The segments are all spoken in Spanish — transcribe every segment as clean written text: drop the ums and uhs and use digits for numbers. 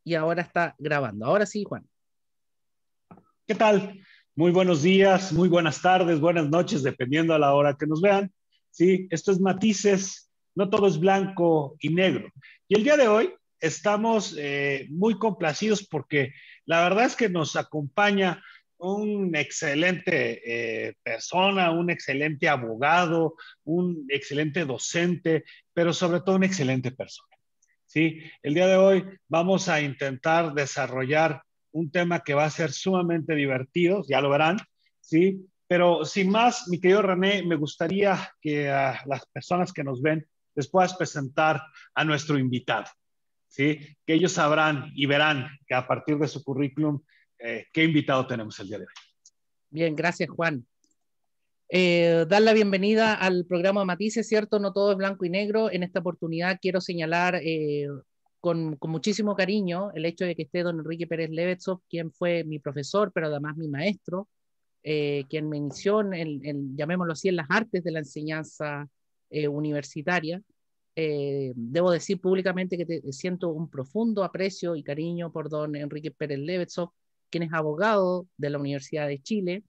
y ahora está grabando. Ahora sí, Juan. ¿Qué tal? Muy buenos días, muy buenas tardes, buenas noches, dependiendo a la hora que nos vean. Sí, esto es Matices, no todo es blanco y negro. Y el día de hoy estamos muy complacidos porque la verdad es que nos acompaña un excelente persona, un excelente abogado, un excelente docente, pero sobre todo una excelente persona. Sí, el día de hoy vamos a intentar desarrollar un tema que va a ser sumamente divertido, ya lo verán, ¿sí? Pero sin más, mi querido René, me gustaría que a las personas que nos ven les puedas presentar a nuestro invitado, ¿sí? Que ellos sabrán y verán que a partir de su currículum, qué invitado tenemos el día de hoy. Bien, gracias, Juan. Dar la bienvenida al programa Matices, ¿cierto? No todo es blanco y negro. En esta oportunidad quiero señalar con muchísimo cariño el hecho de que esté don Enrique Pérez Levetzow, quien fue mi profesor, pero además mi maestro, quien me inició llamémoslo así, en las artes de la enseñanza universitaria. Debo decir públicamente que siento un profundo aprecio y cariño por don Enrique Pérez Levetzow, quien es abogado de la Universidad de Chile.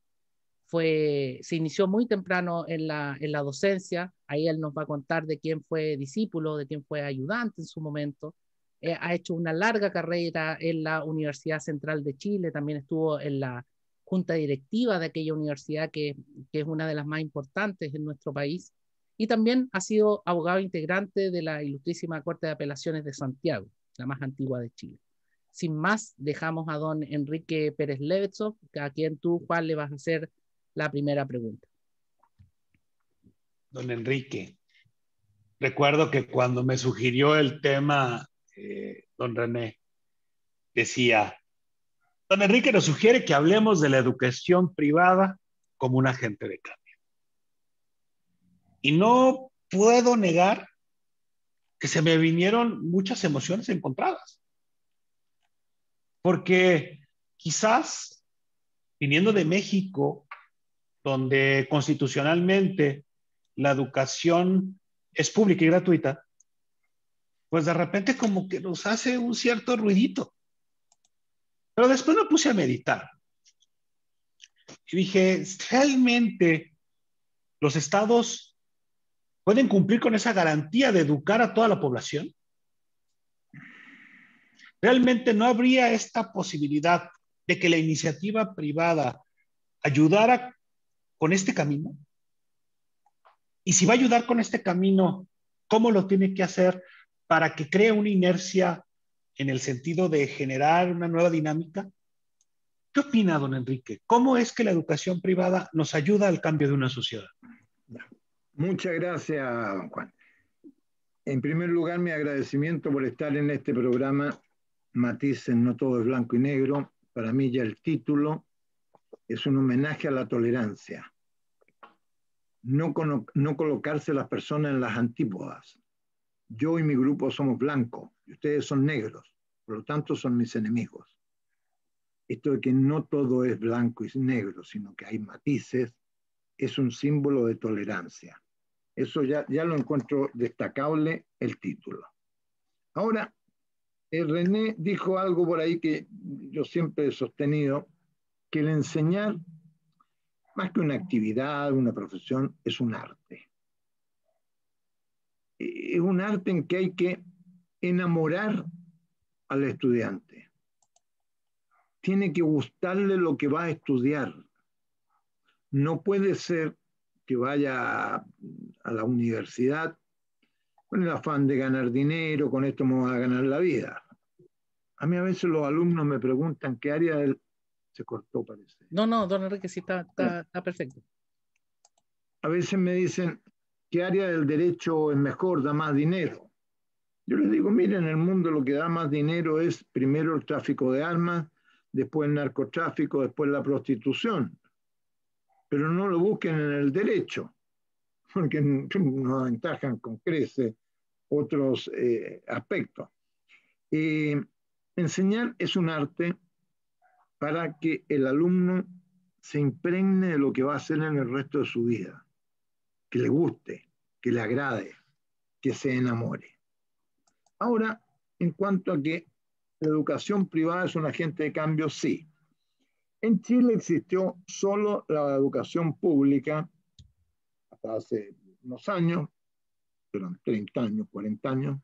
Se inició muy temprano en la docencia, ahí él nos va a contar de quién fue discípulo, de quién fue ayudante en su momento. Ha hecho una larga carrera en la Universidad Central de Chile, también estuvo en la junta directiva de aquella universidad que es una de las más importantes en nuestro país, y también ha sido abogado integrante de la Ilustrísima Corte de Apelaciones de Santiago, la más antigua de Chile. Sin más, dejamos a don Enrique Pérez Levetzow, a quien tú, Juan, le vas a hacer la primera pregunta. Don Enrique, recuerdo que cuando me sugirió el tema, don René, decía, don Enrique nos sugiere que hablemos de la educación privada como un agente de cambio. Y no puedo negar que se me vinieron muchas emociones encontradas. Porque quizás, viniendo de México, donde constitucionalmente la educación es pública y gratuita, pues de repente como que nos hace un cierto ruidito. Pero después me puse a meditar y dije, ¿realmente los estados pueden cumplir con esa garantía de educar a toda la población? ¿Realmente no habría esta posibilidad de que la iniciativa privada ayudara con este camino? Y si va a ayudar con este camino, ¿cómo lo tiene que hacer para que cree una inercia en el sentido de generar una nueva dinámica? ¿Qué opina, don Enrique? ¿Cómo es que la educación privada nos ayuda al cambio de una sociedad? Muchas gracias, Juan. En primer lugar, mi agradecimiento por estar en este programa Matices, no todo es blanco y negro. Para mí ya el título es un homenaje a la tolerancia. No colocarse a las personas en las antípodas. Yo y mi grupo somos blancos y ustedes son negros, por lo tanto son mis enemigos. Esto de que no todo es blanco y negro, sino que hay matices, es un símbolo de tolerancia. Eso ya lo encuentro destacable el título. Ahora, René dijo algo por ahí que yo siempre he sostenido, que el enseñar, más que una actividad, una profesión, es un arte. Es un arte en que hay que enamorar al estudiante. Tiene que gustarle lo que va a estudiar. No puede ser que vaya a la universidad con el afán de ganar dinero, con esto me voy a ganar la vida. A mí a veces los alumnos me preguntan qué área del... Se cortó, parece. No, don Enrique, sí está perfecto. A veces me dicen qué área del derecho es mejor, da más dinero. Yo les digo, miren, en el mundo lo que da más dinero es primero el tráfico de armas, después el narcotráfico, después la prostitución. Pero no lo busquen en el derecho, porque nos aventajan con creces otros aspectos. Enseñar es un arte para que el alumno se impregne de lo que va a hacer en el resto de su vida, que le guste, que le agrade, que se enamore. Ahora, en cuanto a que ¿La educación privada es un agente de cambio? Sí. En Chile existió solo la educación pública hasta hace unos años, eran 30 años, 40 años,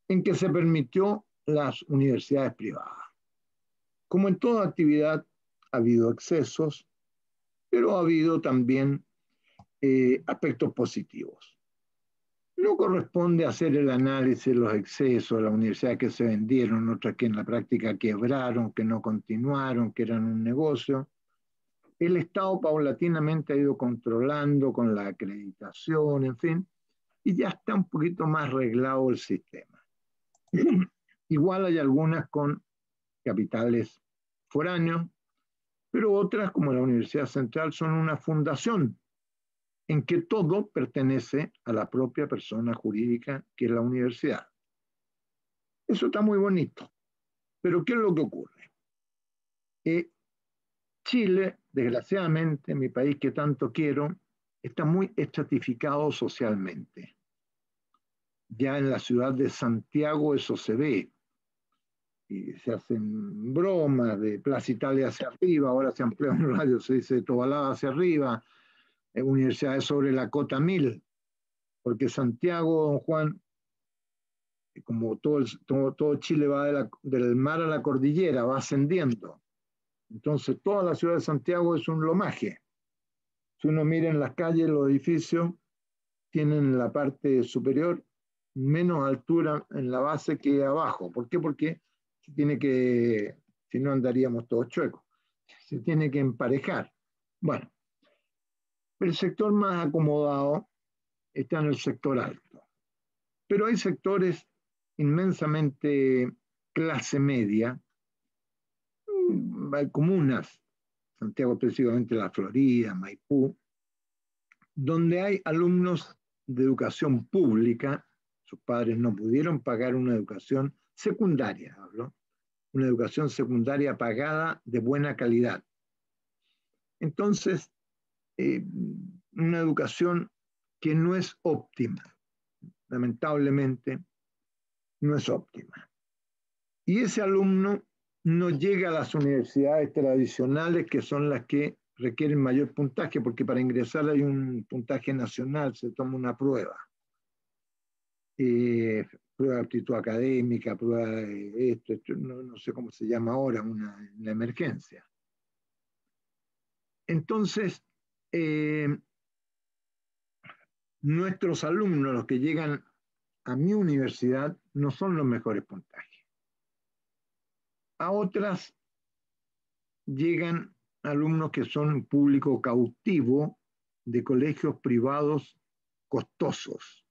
en que se permitió las universidades privadas. Como en toda actividad, ha habido excesos, pero ha habido también aspectos positivos. No corresponde hacer el análisis de los excesos de las universidades que se vendieron, otras que en la práctica quebraron, que no continuaron, que eran un negocio. El Estado paulatinamente ha ido controlando con la acreditación, en fin, y ya está un poquito más arreglado el sistema. Igual hay algunas con capitales foráneos, pero otras, como la Universidad Central, son una fundación en que todo pertenece a la propia persona jurídica que es la universidad. Eso está muy bonito, pero ¿qué es lo que ocurre? Chile, desgraciadamente, mi país que tanto quiero, está muy estratificado socialmente. Ya en la ciudad de Santiago eso se ve. Y se hacen bromas de Plaza Italia hacia arriba, ahora se amplió en radio, se dice Tobalaba hacia arriba, universidades sobre la cota 1000, porque Santiago, don Juan, como todo Chile va del mar a la cordillera, va ascendiendo. Entonces toda la ciudad de Santiago es un lomaje. Si uno mira en las calles, los edificios tienen en la parte superior menos altura en la base que abajo. ¿Por qué? Porque se tiene que, si no andaríamos todos chuecos, se tiene que emparejar. Bueno, el sector más acomodado está en el sector alto, pero hay sectores inmensamente clase media, hay comunas, Santiago específicamente la Florida, Maipú, donde hay alumnos de educación pública, sus padres no pudieron pagar una educación secundaria, hablo, una educación secundaria pagada de buena calidad. Entonces, una educación que no es óptima, lamentablemente, no es óptima. Y ese alumno no llega a las universidades tradicionales, que son las que requieren mayor puntaje, porque para ingresar hay un puntaje nacional, se toma una prueba. Prueba de aptitud académica, prueba de esto no sé cómo se llama ahora, una emergencia. Entonces, nuestros alumnos, los que llegan a mi universidad, no son los mejores puntajes. A otras llegan alumnos que son público cautivo de colegios privados costosos,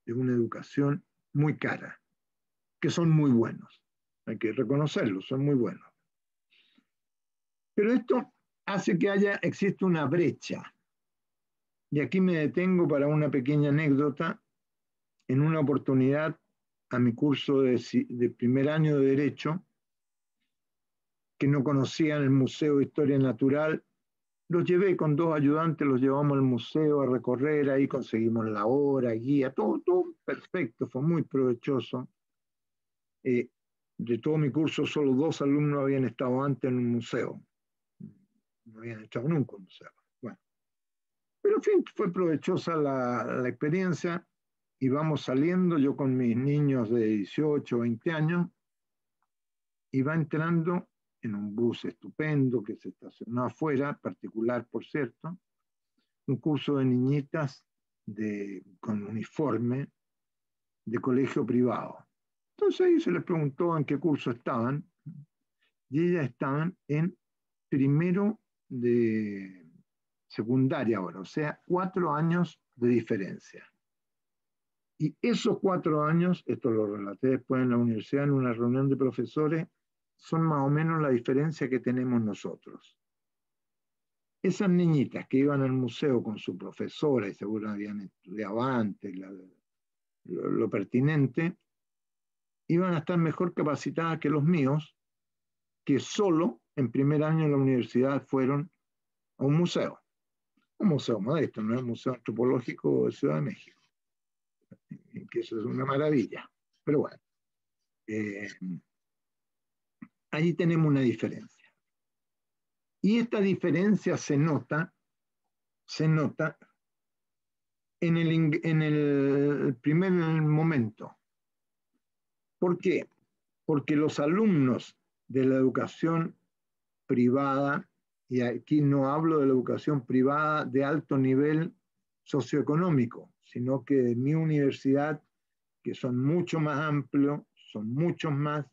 de una educación muy cara, que son muy buenos. Hay que reconocerlo, son muy buenos. Pero esto hace que existe una brecha. Y aquí me detengo para una pequeña anécdota. En una oportunidad, a mi curso de primer año de Derecho, que no conocían el Museo de Historia Natural, los llevé con 2 ayudantes, los llevamos al museo a recorrer, ahí conseguimos la hora, guía, todo perfecto, fue muy provechoso. De todo mi curso, solo 2 alumnos habían estado antes en un museo, no habían estado nunca en un museo. Bueno, pero en fin, fue provechosa la experiencia, y vamos saliendo, yo con mis niños de 18, 20 años, y va entrando en un bus estupendo que se estacionó afuera, particular por cierto, un curso de niñitas con uniforme de colegio privado. Entonces ahí se les preguntó en qué curso estaban, y ellas estaban en primero de secundaria ahora, o sea, 4 años de diferencia. Y esos 4 años, esto lo relaté después en la universidad en una reunión de profesores, son más o menos la diferencia que tenemos nosotros. Esas niñitas que iban al museo con su profesora y seguro habían estudiado antes lo pertinente, iban a estar mejor capacitadas que los míos, que solo en primer año en la universidad fueron a un museo modesto, no es el Museo Antropológico de Ciudad de México, que eso es una maravilla, pero bueno. Ahí tenemos una diferencia. Y esta diferencia se nota en el primer momento. ¿Por qué? Porque los alumnos de la educación privada, y aquí no hablo de la educación privada de alto nivel socioeconómico, sino que de mi universidad, que son mucho más amplios, son muchos más,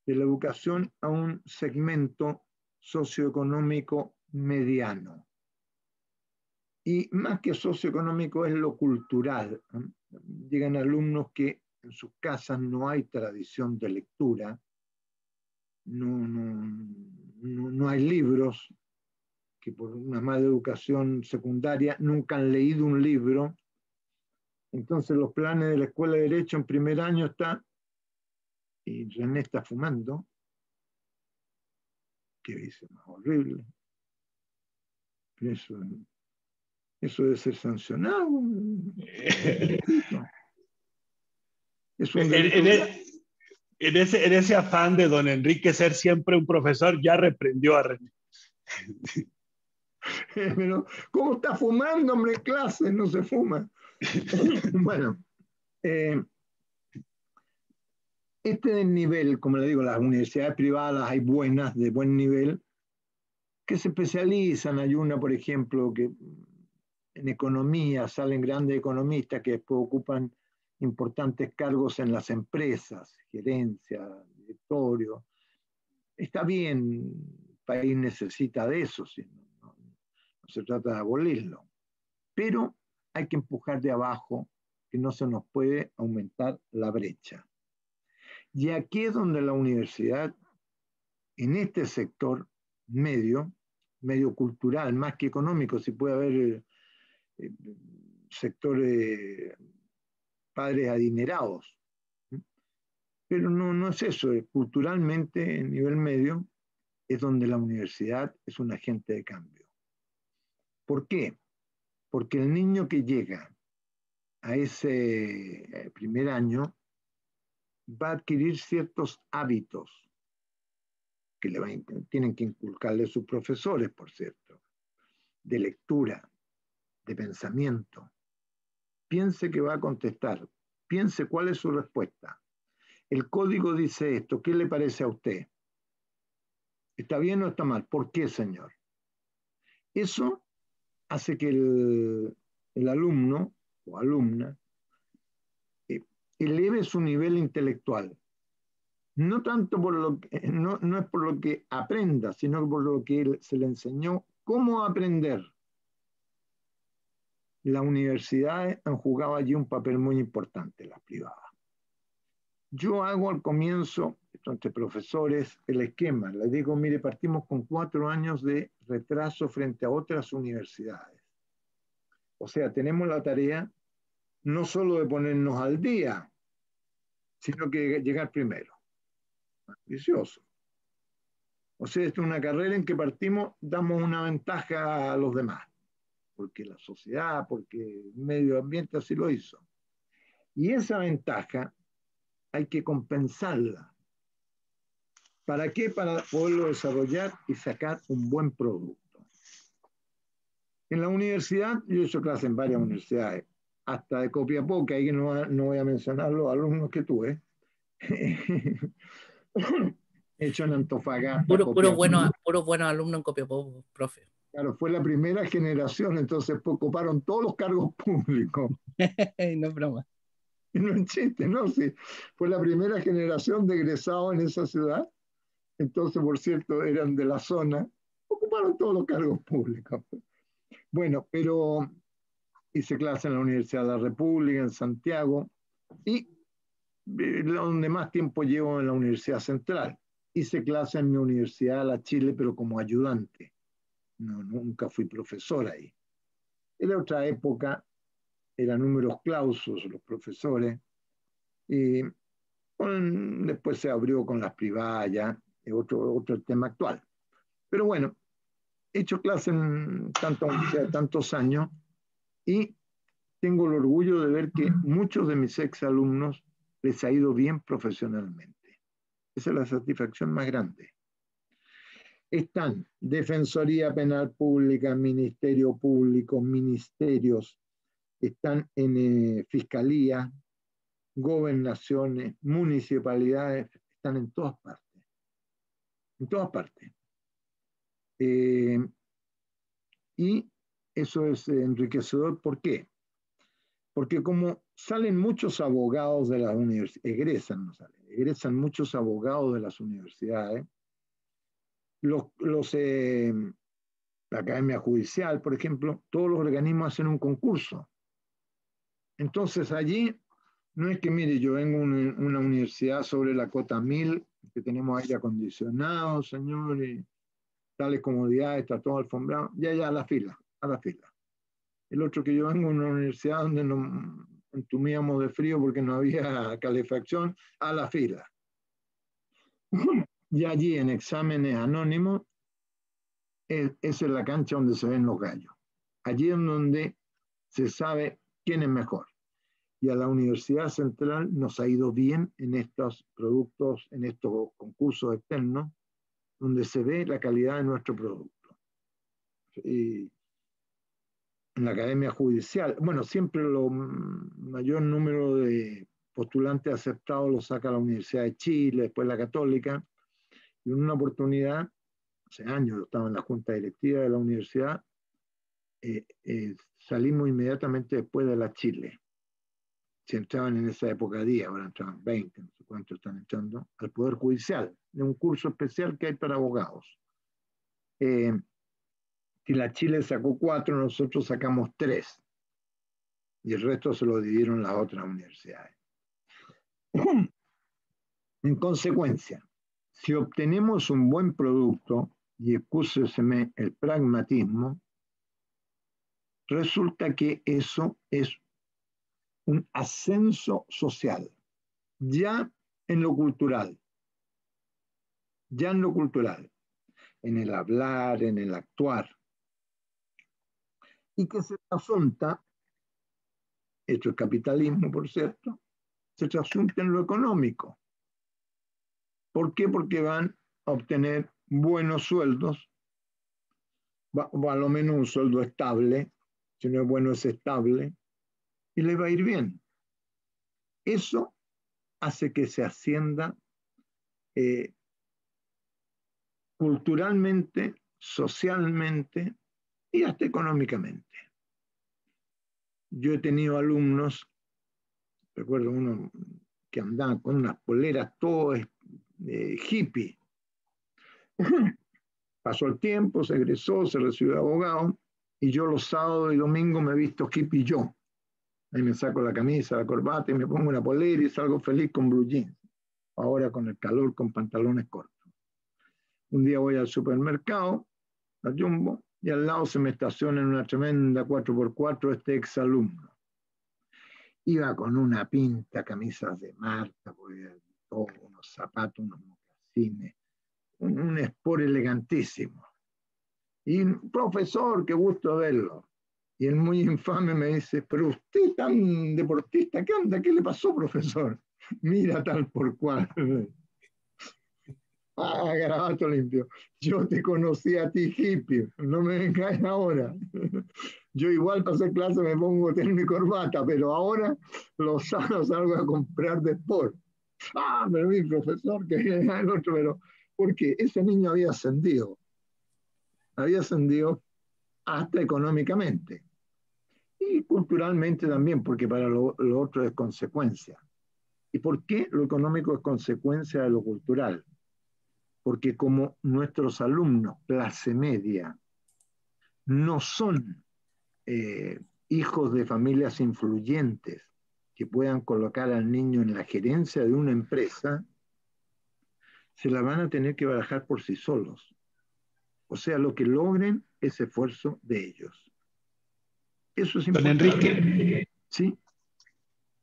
de la educación a un segmento socioeconómico mediano. Y más que socioeconómico es lo cultural. Llegan alumnos que en sus casas no hay tradición de lectura, no hay libros, que por una mala educación secundaria nunca han leído un libro. Entonces los planes de la Escuela de Derecho en primer año está, y René está fumando, que dice, más horrible. Pero eso debe ser sancionado. Es un delito. En ese afán de don Enrique ser siempre un profesor, ya reprendió a René. Pero, ¿cómo está fumando, hombre, en clase? No se fuma. Bueno, este nivel, como le digo, las universidades privadas hay buenas, de buen nivel, que se especializan. Hay una, por ejemplo, que en economía salen grandes economistas que después ocupan importantes cargos en las empresas, gerencia, directorio. Está bien, el país necesita de eso, ¿sí? No se trata de abolirlo, pero hay que empujar de abajo, que no se nos puede aumentar la brecha. Y aquí es donde la universidad, en este sector medio cultural, más que económico, si puede haber sectores, padres adinerados, pero no es eso. Culturalmente, en nivel medio, es donde la universidad es un agente de cambio. ¿Por qué? Porque el niño que llega a ese primer año va a adquirir ciertos hábitos que tienen que inculcarle sus profesores, por cierto, de lectura, de pensamiento. Piense que va a contestar, piense cuál es su respuesta. El código dice esto, ¿qué le parece a usted? ¿Está bien o está mal? ¿Por qué, señor? Eso hace que el alumno o alumna eleve su nivel intelectual. No tanto por lo que, no es por lo que aprenda, sino por lo que se le enseñó cómo aprender. Las universidades han jugado allí un papel muy importante, las privadas. Yo hago al comienzo, entre profesores, el esquema. Les digo, mire, partimos con 4 años de retraso frente a otras universidades. O sea, tenemos la tarea no solo de ponernos al día, sino que llegar primero. Ambicioso. O sea, es una carrera en que partimos, damos una ventaja a los demás, porque la sociedad, porque el medio ambiente así lo hizo. Y esa ventaja hay que compensarla. ¿Para qué? Para poderlo desarrollar y sacar un buen producto. En la universidad, yo he hecho clase en varias universidades, hasta de Copiapó, que ahí no voy a mencionar los alumnos que tuve. He hecho en Antofagasta. Puro bueno alumno en Copiapó, profe. Claro, fue la primera generación, entonces ocuparon todos los cargos públicos. No es broma. No es chiste, no, sí. Fue la primera generación de egresados en esa ciudad. Entonces, por cierto, eran de la zona. Ocuparon todos los cargos públicos. Bueno, pero hice clase en la Universidad de la República, en Santiago, y donde más tiempo llevo en la Universidad Central. Hice clase en mi Universidad de La Chile, pero como ayudante. No, nunca fui profesor ahí. Era otra época, eran números clausos los profesores, y después se abrió con las privadas ya, otro tema actual. Pero bueno, he hecho clase en tantos años y tengo el orgullo de ver que muchos de mis exalumnos les ha ido bien profesionalmente. Esa es la satisfacción más grande. Están Defensoría Penal Pública, Ministerio Público, ministerios, están en Fiscalía, gobernaciones, municipalidades, están en todas partes. En todas partes. Y eso es enriquecedor. ¿Por qué? Porque como salen muchos abogados de las universidades, egresan muchos abogados de las universidades, la Academia Judicial, por ejemplo, todos los organismos hacen un concurso. Entonces allí no es que, mire, yo vengo a una universidad sobre la cota 1000, que tenemos aire acondicionado, señor, y tales comodidades, está todo alfombrado, ya, a la fila. El otro que yo vengo a una universidad donde nos entumíamos de frío porque no había calefacción, a la fila. Y allí en exámenes anónimos, esa es la cancha donde se ven los gallos. Allí es donde se sabe quién es mejor. Y a la Universidad Central nos ha ido bien en estos productos, en estos concursos externos, donde se ve la calidad de nuestro producto. Y en la Academia Judicial, bueno, siempre el mayor número de postulantes aceptados lo saca la Universidad de Chile, después la Católica, y en una oportunidad, hace años yo estaba en la junta directiva de la universidad, salimos inmediatamente después de la Chile. Si entraban en esa época 10, ahora entraban 20, no sé cuántos están entrando, al Poder Judicial, de un curso especial que hay para abogados. Si la Chile sacó 4, nosotros sacamos 3. Y el resto se lo dividieron las otras universidades. En consecuencia, si obtenemos un buen producto, y excúseseme el pragmatismo, resulta que eso es un ascenso social, ya en lo cultural, en el hablar, en el actuar, y que se trasunta, esto es capitalismo, por cierto, se trasunta en lo económico. ¿Por qué? Porque van a obtener buenos sueldos, o a lo menos un sueldo estable, si no es bueno es estable, y les va a ir bien. Eso hace que se ascienda culturalmente, socialmente y hasta económicamente. Yo he tenido alumnos, recuerdo uno que andaba con unas poleras todo hippie. Pasó el tiempo, se egresó, se recibió de abogado, y yo los sábados y domingos me he visto hippie yo. Ahí me saco la camisa, la corbata y me pongo una polera y salgo feliz con blue jeans. Ahora con el calor, con pantalones cortos. Un día voy al supermercado, a Jumbo, y al lado se me estaciona en una tremenda 4x4 este exalumno. Iba con una pinta, camisas de marca, unos zapatos, unos mocasines, un sport elegantísimo. Y profesor, qué gusto verlo. Y el muy infame me dice, pero usted tan deportista, ¿qué onda? ¿Qué le pasó, profesor? Mira tal por cual. Ah, garabato limpio. Yo te conocí a ti, hippie. No me vengáis ahora. Yo igual para hacer clase me pongo tener mi corbata, pero ahora los sábados salgo a comprar de sport. Ah, pero mi profesor, que el otro, pero porque ese niño había ascendido hasta económicamente y culturalmente también, porque para lo otro es consecuencia. ¿Y por qué lo económico es consecuencia de lo cultural? Porque como nuestros alumnos, clase media, no son hijos de familias influyentes que puedan colocar al niño en la gerencia de una empresa, se la van a tener que barajar por sí solos. O sea, lo que logren es esfuerzo de ellos. Eso es importante. Don Enrique. Sí.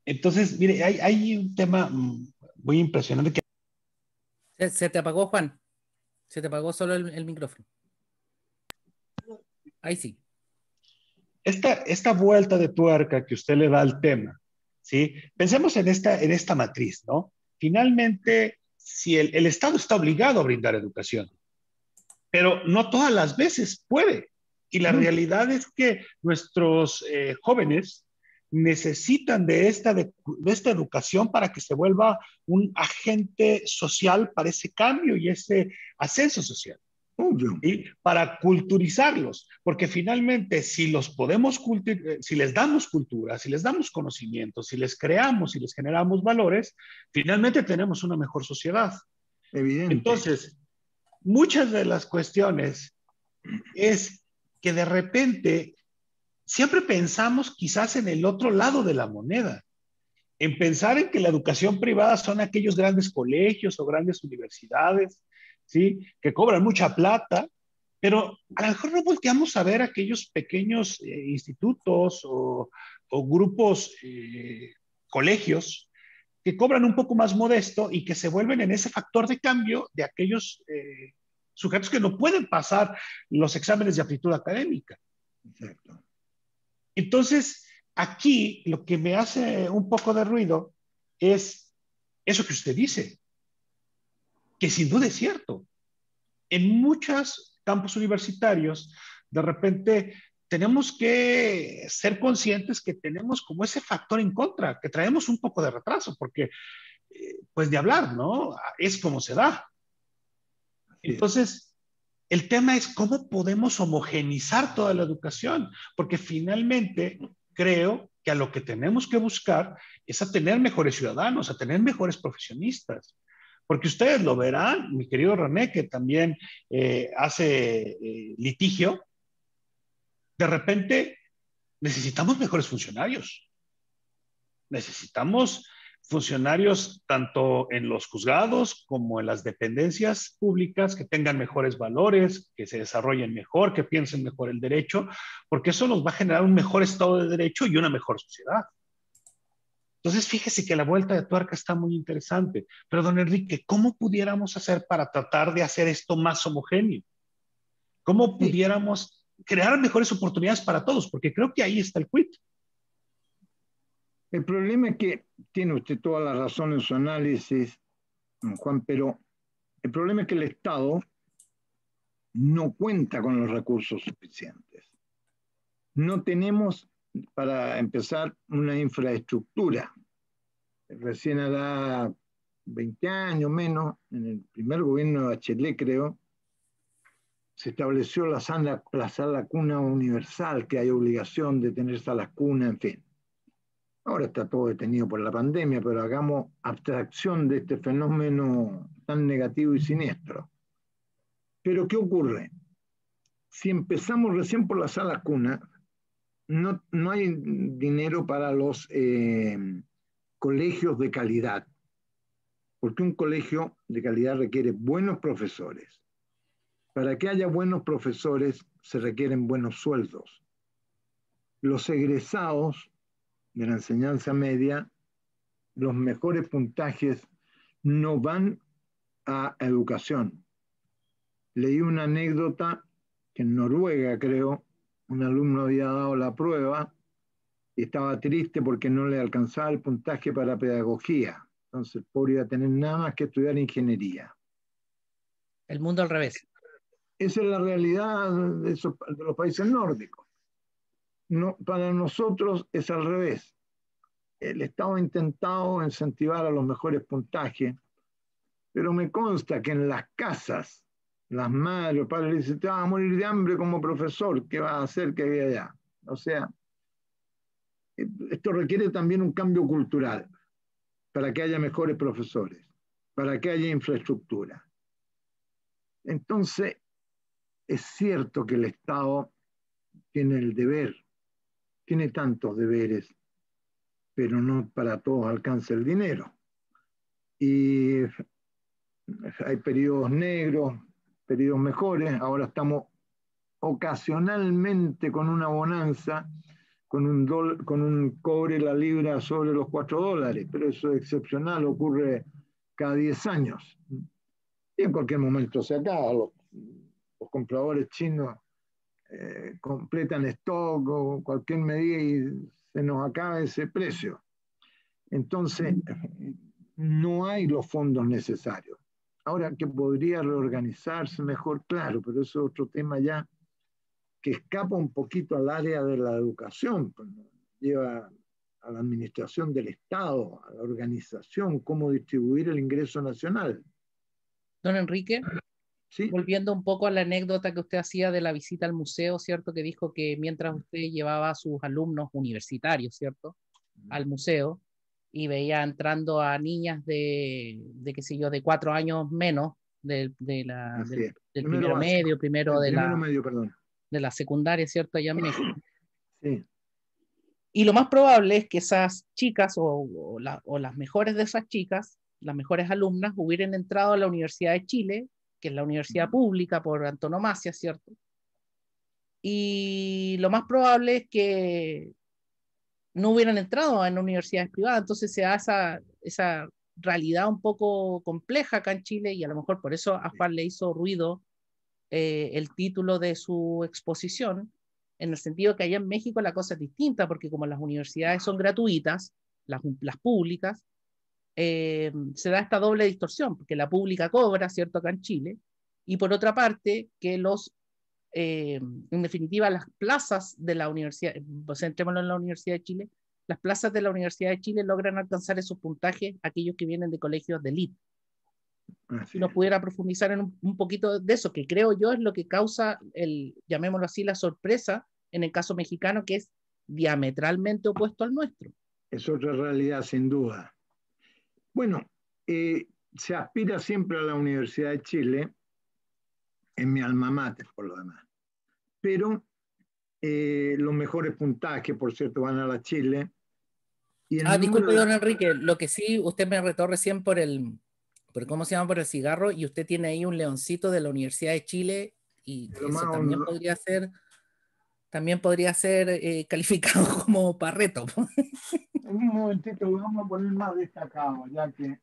Entonces, mire, hay un tema muy impresionante que... Se te apagó, Juan. Se te apagó solo el micrófono. Ahí sí. Esta vuelta de tuerca que usted le da al tema, ¿sí? Pensemos en esta matriz, ¿no? Finalmente, si el Estado está obligado a brindar educación, pero no todas las veces puede. Y la realidad es que nuestros jóvenes necesitan de esta educación para que se vuelva un agente social para ese cambio y ese ascenso social. Y para culturizarlos, porque finalmente si los podemos si les damos cultura, si les damos conocimiento, si les creamos, si les generamos valores, finalmente tenemos una mejor sociedad. Evidente. Entonces, muchas de las cuestiones es que de repente siempre pensamos quizás en el otro lado de la moneda, en pensar en que la educación privada son aquellos grandes colegios o grandes universidades, ¿sí? Que cobran mucha plata, pero a lo mejor no volteamos a ver aquellos pequeños institutos o grupos, colegios, que cobran un poco más modesto y que se vuelven en ese factor de cambio de aquellos sujetos que no pueden pasar los exámenes de aptitud académica. Exacto. Entonces, aquí lo que me hace un poco de ruido es eso que usted dice, que sin duda es cierto. En muchos campos universitarios, de repente tenemos que ser conscientes que tenemos como ese factor en contra, que traemos un poco de retraso, porque pues de hablar, ¿no? Es como se da. Entonces, el tema es cómo podemos homogenizar toda la educación, porque finalmente creo que a lo que tenemos que buscar es a tener mejores ciudadanos, a tener mejores profesionistas. Porque ustedes lo verán, mi querido René, que también hace litigio, de repente necesitamos mejores funcionarios. Necesitamos funcionarios tanto en los juzgados como en las dependencias públicas que tengan mejores valores, que se desarrollen mejor, que piensen mejor el derecho, porque eso nos va a generar un mejor estado de derecho y una mejor sociedad. Entonces, fíjese que la vuelta de tuerca está muy interesante. Pero, don Enrique, ¿cómo pudiéramos hacer para tratar de hacer esto más homogéneo? ¿Cómo pudiéramos crear mejores oportunidades para todos? Porque creo que ahí está el quid. El problema es que tiene usted toda la razón en su análisis, Juan, pero el problema es que el Estado no cuenta con los recursos suficientes. No tenemos, para empezar, una infraestructura. Recién hará 20 años menos, en el primer gobierno de Bachelet, creo, se estableció la sala cuna universal, que hay obligación de tener salas cuna, en fin. Ahora está todo detenido por la pandemia, pero hagamos abstracción de este fenómeno tan negativo y siniestro. Pero ¿qué ocurre? Si empezamos recién por la sala cuna, no hay dinero para los colegios de calidad, porque un colegio de calidad requiere buenos profesores. Para que haya buenos profesores se requieren buenos sueldos. Los egresados de la enseñanza media, los mejores puntajes no van a educación. Leí una anécdota que en Noruega, creo, un alumno había dado la prueba y estaba triste porque no le alcanzaba el puntaje para pedagogía. Entonces el pobre iba a tener nada más que estudiar ingeniería. El mundo al revés. Esa es la realidad de los países nórdicos. No, para nosotros es al revés. El Estado ha intentado incentivar a los mejores puntajes, pero me consta que en las casas, las madres, los padres dicen, te vas a morir de hambre como profesor, ¿qué vas a hacer que había allá? O sea, esto requiere también un cambio cultural para que haya mejores profesores, para que haya infraestructura. Entonces, es cierto que el Estado tiene el deber, tiene tantos deberes, pero no para todos alcanza el dinero. Y hay periodos negros, periodos mejores, ahora estamos ocasionalmente con una bonanza, con un cobre la libra sobre los $4, pero eso es excepcional, ocurre cada 10 años. Y en cualquier momento se acaba, los compradores chinos completan stock o cualquier medida y se nos acaba ese precio. Entonces, no hay los fondos necesarios. Ahora, que podría reorganizarse mejor, claro, pero eso es otro tema ya que escapa un poquito al área de la educación, pues, ¿no? Lleva a la administración del Estado, a la organización, cómo distribuir el ingreso nacional. Don Enrique, ¿Sí? volviendo un poco a la anécdota que usted hacía de la visita al museo, ¿cierto? Que dijo que mientras usted llevaba a sus alumnos universitarios, ¿cierto? Al museo y veía entrando a niñas de qué sé yo, de 4 años menos Así es. del Primero primero básico. medio, primero Primero medio, perdón. de la secundaria, ¿cierto? Allá en México. Sí. Y lo más probable es que esas chicas o las mejores de esas chicas, las mejores alumnas, hubieran entrado a la Universidad de Chile, que es la universidad pública por antonomasia, ¿cierto? Y lo más probable es que no hubieran entrado en universidades privadas. Entonces se da esa realidad un poco compleja acá en Chile y a lo mejor por eso a Juan le hizo ruido el título de su exposición, en el sentido que allá en México la cosa es distinta, porque como las universidades son gratuitas, las públicas, se da esta doble distorsión, porque la pública cobra, ¿cierto?, acá en Chile, y por otra parte, que en definitiva, las plazas de la universidad, centrémonos en la Universidad de Chile, las plazas de la Universidad de Chile logran alcanzar esos puntajes aquellos que vienen de colegios de élite. Si nos pudiera profundizar en un poquito de eso, que creo yo es lo que causa llamémoslo así, la sorpresa en el caso mexicano, que es diametralmente opuesto al nuestro. Es otra realidad, sin duda. Bueno, se aspira siempre a la Universidad de Chile, en mi alma mater, por lo demás. Pero los mejores puntajes, por cierto, van a la Chile. Y el Disculpe, don Enrique, lo que sí, usted me retó recién por ¿cómo se llama? Por el cigarro, y usted tiene ahí un leoncito de la Universidad de Chile, y eso también podría ser calificado como parreto. En un momentito vamos a poner más destacado, ya que...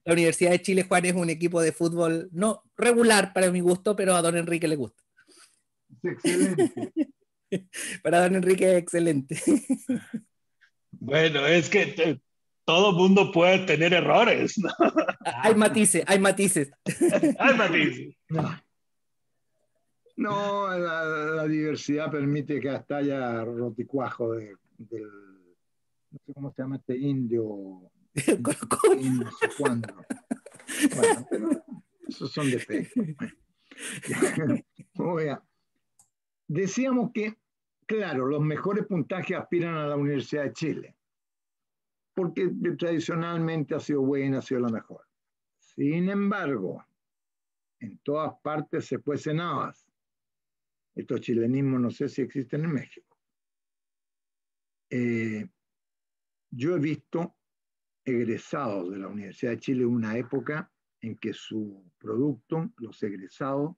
La Universidad de Chile, Juan, es un equipo de fútbol no regular para mi gusto, pero a don Enrique le gusta. Es excelente. Para don Enrique es excelente. Bueno, es que todo mundo puede tener errores, ¿no? Hay matices, hay matices. Hay matices. No, la diversidad permite que hasta haya roticuajo del, no sé cómo se llama este indio, no sé cuándo. Bueno, pero esos son defectos. Oiga, decíamos que, claro, los mejores puntajes aspiran a la Universidad de Chile, porque tradicionalmente ha sido buena, ha sido la mejor. Sin embargo, en todas partes se cuecen habas. Estos chilenismos no sé si existen en México. Yo he visto egresados de la Universidad de Chile en una época en que su producto, los egresados,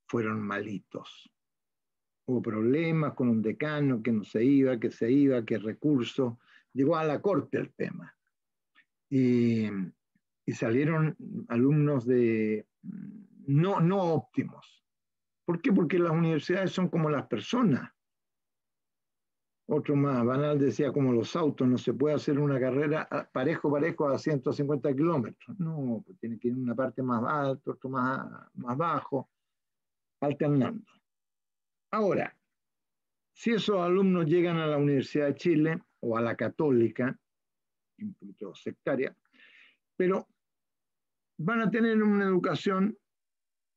fueron malitos. Hubo problemas con un decano que no se iba, que recursos. Llegó a la corte el tema. Y salieron alumnos no óptimos. ¿Por qué? Porque las universidades son como las personas. Otro más, Banal decía como los autos, no se puede hacer una carrera parejo a 150 kilómetros. No, pues tiene que ir una parte más alta, otro más bajo, alternando. Ahora, si esos alumnos llegan a la Universidad de Chile o a la Católica, un poquito sectaria, pero van a tener una educación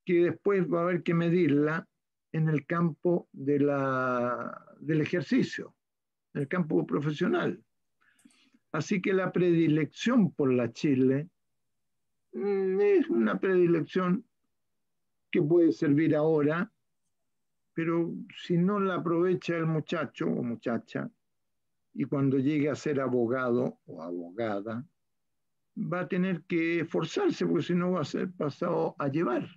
que después va a haber que medirla en el campo del ejercicio, en el campo profesional. Así que la predilección por la Chile es una predilección que puede servir ahora, pero si no la aprovecha el muchacho o muchacha, y cuando llegue a ser abogado o abogada, va a tener que esforzarse, porque si no va a ser pasado a llevar.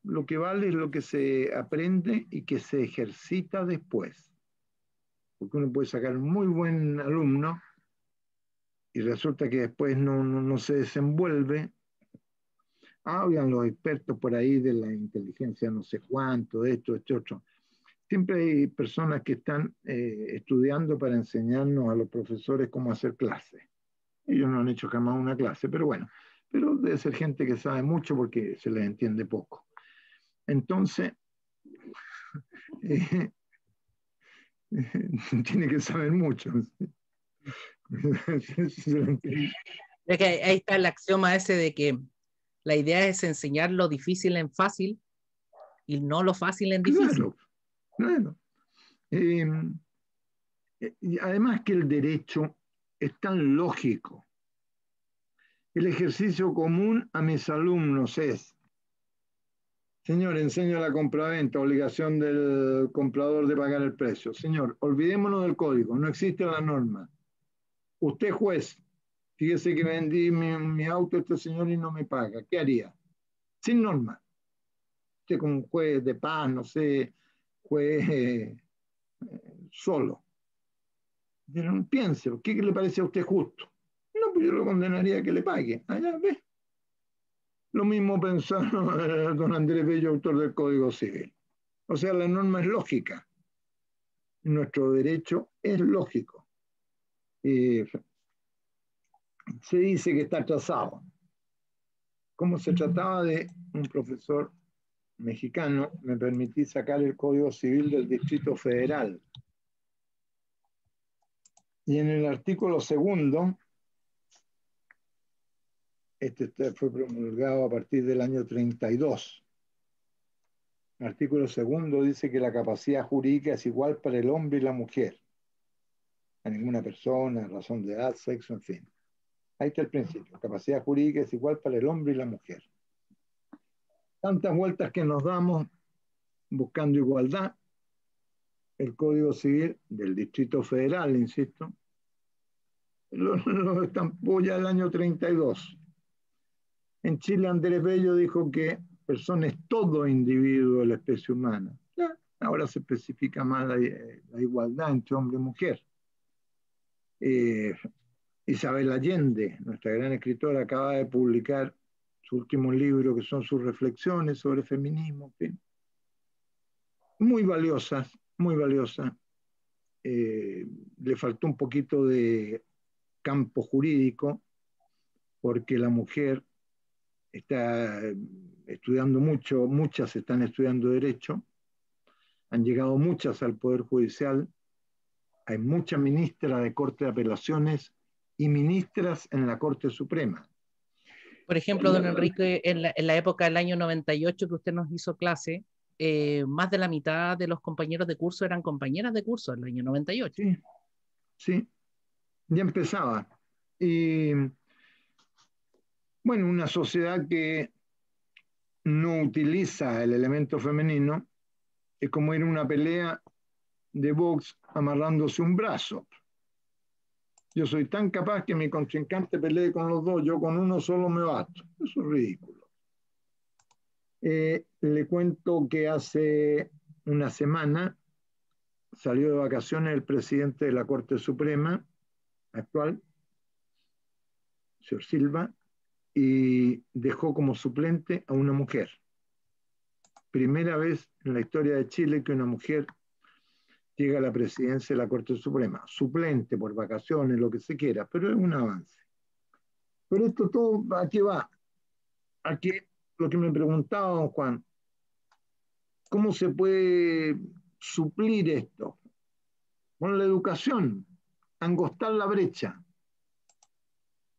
Lo que vale es lo que se aprende y que se ejercita después. Porque uno puede sacar un muy buen alumno y resulta que después no se desenvuelve. Hablan los expertos por ahí de la inteligencia no sé cuánto, de esto, este otro. siempre hay personas que están estudiando para enseñarnos a los profesores cómo hacer clases. Ellos no han hecho jamás una clase, pero bueno, pero debe ser gente que sabe mucho porque se les entiende poco. Entonces, tiene que saber mucho. Es que ahí está el axioma ese de que la idea es enseñar lo difícil en fácil y no lo fácil en difícil. Claro, claro. Y además que el derecho es tan lógico. El ejercicio común a mis alumnos es: señor, enseño la compraventa, obligación del comprador de pagar el precio. Señor, olvidémonos del código, no existe la norma. Usted juez, fíjese que vendí mi auto a este señor y no me paga. ¿Qué haría? Sin norma. Usted como un juez de paz, no sé, juez solo. Pero piense, ¿qué le parece a usted justo? No, pues yo lo condenaría a que le pague. Allá ve. Lo mismo pensó don Andrés Bello, autor del Código Civil. O sea, la norma es lógica. Nuestro derecho es lógico. Se dice que está atrasado. Como se trataba de un profesor mexicano, me permití sacar el Código Civil del Distrito Federal. Y en el artículo 2, este fue promulgado a partir del año 32. El artículo 2 dice que la capacidad jurídica es igual para el hombre y la mujer. A ninguna persona, razón de edad, sexo, en fin. Ahí está el principio. Capacidad jurídica es igual para el hombre y la mujer. Tantas vueltas que nos damos buscando igualdad. El Código Civil del Distrito Federal, insisto, lo estampó ya el año 32. En Chile, Andrés Bello dijo que persona es todo individuo de la especie humana. Ya, ahora se especifica más la igualdad entre hombre y mujer. Isabel Allende, nuestra gran escritora, acaba de publicar su último libro, que son sus reflexiones sobre feminismo. En fin. Muy valiosas, muy valiosas. Le faltó un poquito de campo jurídico, porque la mujer está estudiando mucho, muchas están estudiando derecho, han llegado muchas al Poder Judicial, hay muchas ministras de Corte de Apelaciones y ministras en la Corte Suprema. Por ejemplo, don Enrique, en la época del año 98 que usted nos hizo clase, más de la mitad de los compañeros de curso eran compañeras de curso en el año 98. Sí, sí, ya empezaba. Y bueno, una sociedad que no utiliza el elemento femenino es como ir a una pelea de box amarrándose un brazo. Yo soy tan capaz que mi contrincante pelee con los dos, yo con uno solo me basto. Eso es ridículo. Le cuento que hace una semana salió de vacaciones el presidente de la Corte Suprema actual, señor Silva, y dejó como suplente a una mujer. Primera vez en la historia de Chile que una mujer llega a la presidencia de la Corte Suprema. Suplente por vacaciones, lo que se quiera, pero es un avance. Pero esto todo, ¿a qué va? A que lo que me preguntaba don Juan, ¿cómo se puede suplir esto? Con la educación, angostar la brecha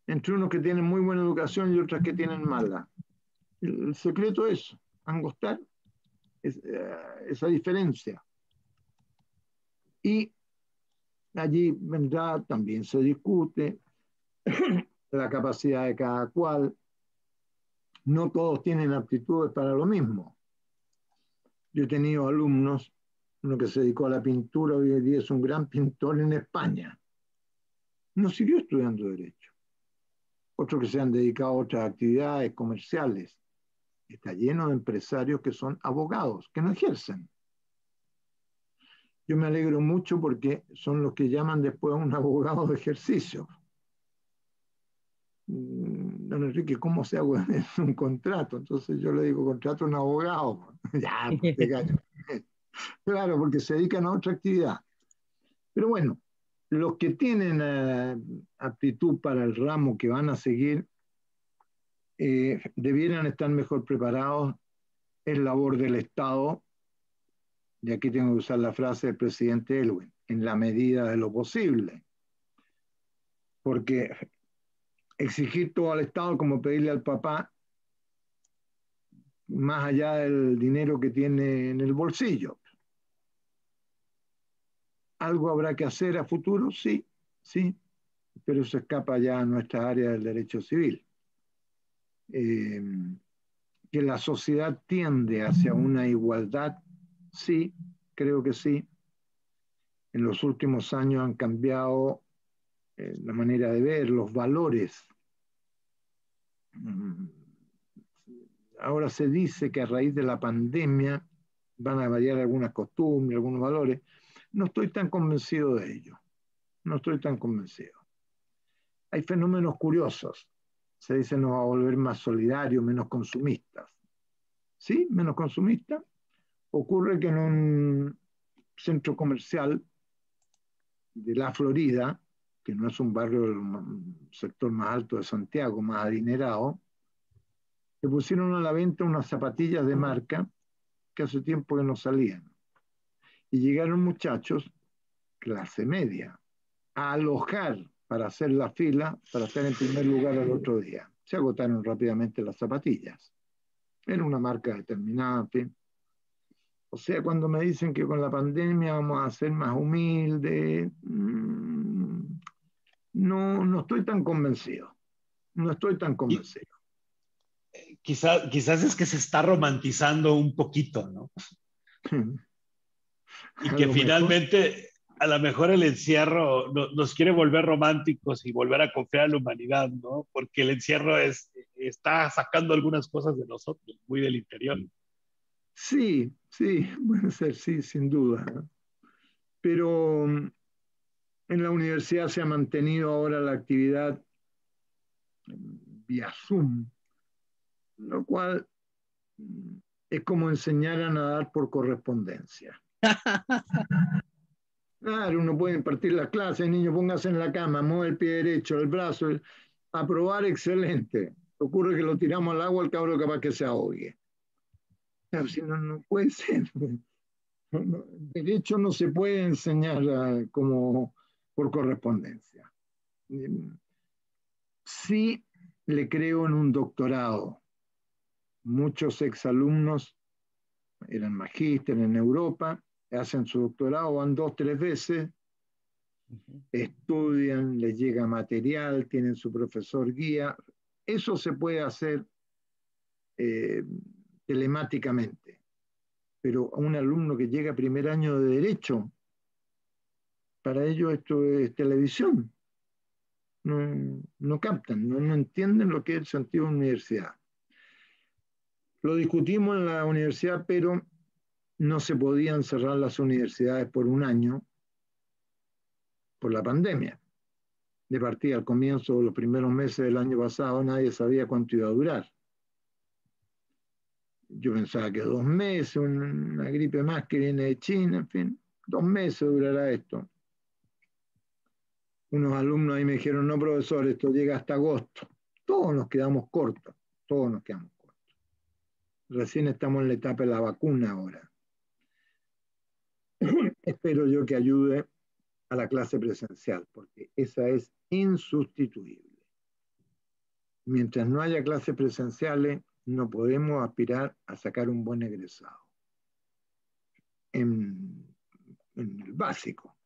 entre unos que tienen muy buena educación y otros que tienen mala. El secreto es angostar esa diferencia. Y allí vendrá, también se discute la capacidad de cada cual. No todos tienen aptitudes para lo mismo. Yo he tenido alumnos, uno que se dedicó a la pintura, hoy en día es un gran pintor en España. No siguió estudiando Derecho. Otros que se han dedicado a otras actividades comerciales. Está lleno de empresarios que son abogados, que no ejercen. Yo me alegro mucho porque son los que llaman después a un abogado de ejercicio. Don Enrique, ¿cómo se hago un contrato? Entonces yo le digo, contrato a un abogado. Ya, pues, te gallo. Claro, porque se dedican a otra actividad. Pero bueno, los que tienen aptitud para el ramo que van a seguir, debieran estar mejor preparados. Es labor del Estado, y aquí tengo que usar la frase del presidente Elwin, en la medida de lo posible. Porque exigir todo al Estado como pedirle al papá, más allá del dinero que tiene en el bolsillo. ¿Algo habrá que hacer a futuro? Sí, sí, pero eso escapa ya a nuestra área del derecho civil. Que la sociedad tiende hacia una igualdad, sí, creo que sí. En los últimos años han cambiado la manera de ver, los valores. Ahora se dice que a raíz de la pandemia van a variar algunas costumbres, algunos valores. No estoy tan convencido de ello. No estoy tan convencido. Hay fenómenos curiosos. Se dice nos va a volver más solidarios, menos consumistas. ¿Sí? Menos consumistas. Ocurre que en un centro comercial de la Florida, que no es un barrio del sector más alto de Santiago, más adinerado, se pusieron a la venta unas zapatillas de marca que hace tiempo que no salían. Y llegaron muchachos, clase media, a alojar para hacer la fila, para estar en primer lugar al otro día. Se agotaron rápidamente las zapatillas. Era una marca determinada, en fin. O sea, cuando me dicen que con la pandemia vamos a ser más humildes, no estoy tan convencido. No estoy tan convencido. Quizás es que se está romantizando un poquito, ¿no? Y que finalmente, a lo mejor el encierro nos quiere volver románticos y volver a confiar en la humanidad, ¿no? Porque el encierro está sacando algunas cosas de nosotros, muy del interior. Sí, sí, puede ser, sí, sin duda. Pero en la universidad se ha mantenido ahora la actividad vía Zoom, lo cual es como enseñar a nadar por correspondencia. Claro, uno puede impartir las clases, niño, póngase en la cama, mueve el pie derecho, el brazo, aprobar, excelente. Ocurre que lo tiramos al agua, el cabro capaz que se ahogue. Claro, si no puede ser. Derecho no se puede enseñar como por correspondencia. Sí le creo en un doctorado. Muchos exalumnos eran magíster en Europa, hacen su doctorado, van 2, 3 veces, estudian, les llega material, tienen su profesor guía. Eso se puede hacer telemáticamente. Pero a un alumno que llega a primer año de Derecho, para ellos esto es televisión. No captan, no entienden lo que es el sentido de universidad. Lo discutimos en la universidad, pero no se podían cerrar las universidades por un año por la pandemia. De partida, al comienzo de los primeros meses del año pasado, nadie sabía cuánto iba a durar. Yo pensaba que 2 meses, una gripe más que viene de China, en fin, 2 meses durará esto. Unos alumnos ahí me dijeron, no, profesor, esto llega hasta agosto. Todos nos quedamos cortos, todos nos quedamos cortos. Recién estamos en la etapa de la vacuna ahora. Espero yo que ayude a la clase presencial, porque esa es insustituible. Mientras no haya clases presenciales, no podemos aspirar a sacar un buen egresado. En el básico,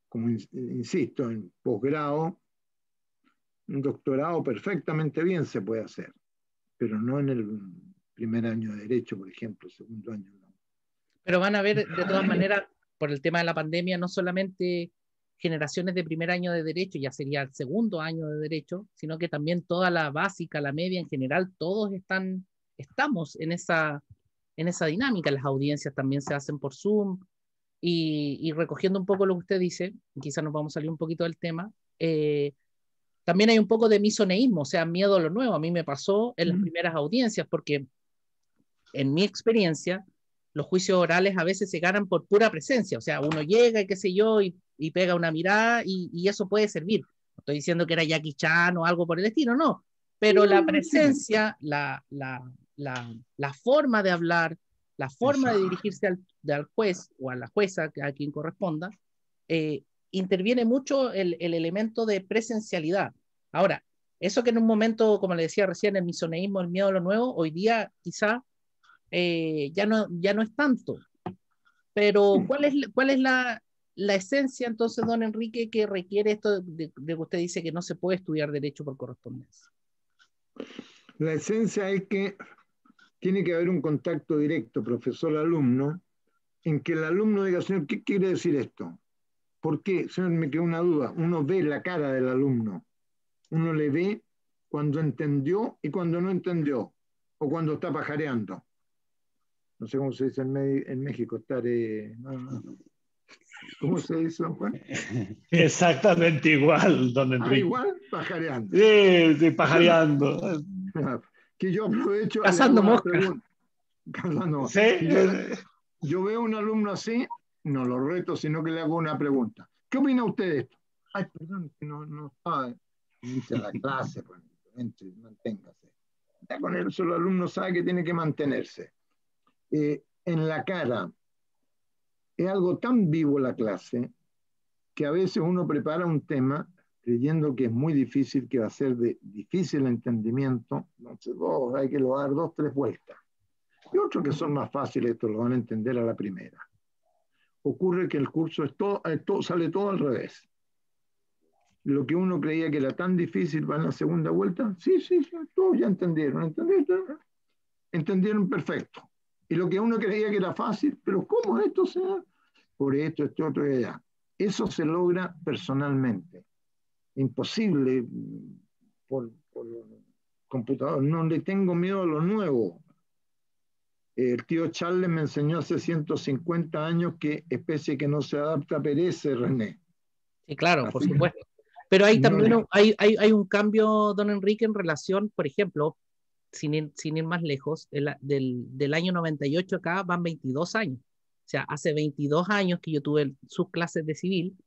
como insisto, en posgrado, un doctorado perfectamente bien se puede hacer, pero no en el primer año de Derecho, por ejemplo, segundo año no. Pero van a ver, de todas maneras, por el tema de la pandemia, no solamente generaciones de primer año de Derecho, ya sería el segundo año de Derecho, sino que también toda la básica, la media en general, todos estamos en esa dinámica. Las audiencias también se hacen por Zoom, y recogiendo un poco lo que usted dice, quizás nos vamos a salir un poquito del tema, también hay un poco de misoneísmo, o sea, miedo a lo nuevo. A mí me pasó en las primeras audiencias, porque en mi experiencia, los juicios orales a veces se ganan por pura presencia, o sea, uno llega y qué sé yo, y pega una mirada y eso puede servir. No estoy diciendo que era Jackie Chan o algo por el estilo, no, pero la presencia, la forma de hablar, la forma de dirigirse al juez o a la jueza, a quien corresponda, interviene mucho el elemento de presencialidad. Ahora, eso que en un momento, como le decía recién, el misoneísmo, el miedo a lo nuevo, hoy día quizá ya no es tanto. Pero ¿cuál es la esencia entonces, don Enrique, que requiere esto de que usted dice que no se puede estudiar derecho por correspondencia? La esencia es que tiene que haber un contacto directo, profesor-alumno, en que el alumno diga, señor, ¿qué quiere decir esto? ¿Por qué? Señor, me quedó una duda. Uno ve la cara del alumno. Uno le ve cuando entendió y cuando no entendió, o cuando está pajareando. No sé cómo se dice en México, estar... ¿Cómo se dice, Juan? Exactamente igual, don Enrique. Igual, pajareando. Sí, pajareando. Que yo aprovecho... Cazando moscas. Sí. Yo veo un alumno así, no lo reto, sino que le hago una pregunta. ¿Qué opina usted de esto? Ay, perdón, que no sabe. Entre la clase, pues, manténgase. Ya con eso el alumno sabe que tiene que mantenerse. En la cara, es algo tan vivo la clase que a veces uno prepara un tema creyendo que es muy difícil, que va a ser de difícil entendimiento. Entonces, hay que dar 2, 3 vueltas. Y otros que son más fáciles, esto lo van a entender a la primera. Ocurre que el curso sale todo al revés. Lo que uno creía que era tan difícil va en la segunda vuelta. Sí, todos ya entendieron perfecto. Y lo que uno creía que era fácil, pero ¿cómo esto se da? Por esto, otro y allá. Eso se logra personalmente. Imposible por computador. No le tengo miedo a lo nuevo. El tío Charles me enseñó hace 150 años que especie que no se adapta perece, René. Sí, claro, por supuesto. Pero hay también hay un cambio, don Enrique, en relación, por ejemplo, sin ir más lejos, del año 98 acá van 22 años. O sea, hace 22 años que yo tuve sus clases de civil